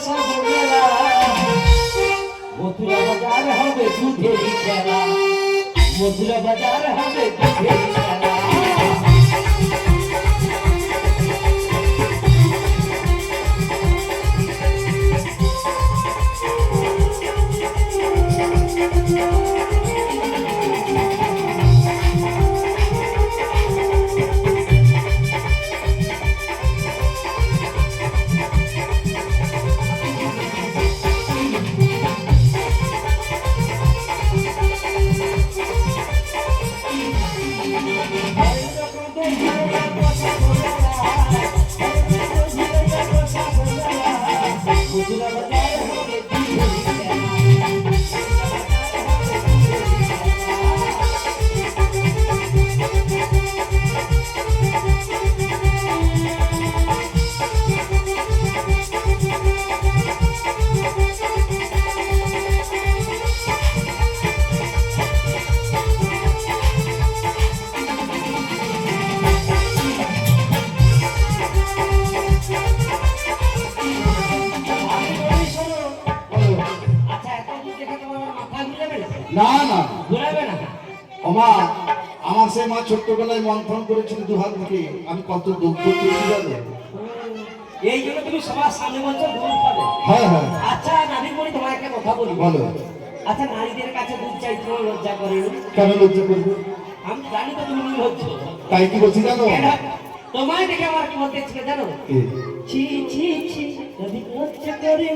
বসাবো মেলা, মথুরা বাজার হবে দুধেরই খেলা, মথুরা বাজার হবে দুধেরই খেলা। না না ঘুরাবে না ওমা, আমার সে মা ছোট্টবেলায় মন্থন করেছিল দুহাত থেকে, আমি কত দুঃখ পেয়েছি জানো। এই জন্য তুমি সবার সামনে বলছো দুধ পাবে। হ্যাঁ হ্যাঁ আচ্ছা নারীর মনে তোমার একটা কথা বলি, বলো। আচ্ছা নারীদের কাছে দুধ চাই তোমার লজ্জা করে? কেন লজ্জা করবে? আমি জানি তো তুমি নির্লজ্জ। তাই কি বলছি জানো? তোমায় দেখে আমার কি বলতে ইচ্ছে জানো? কি? ছি ছি ছি যদি লজ্জা করে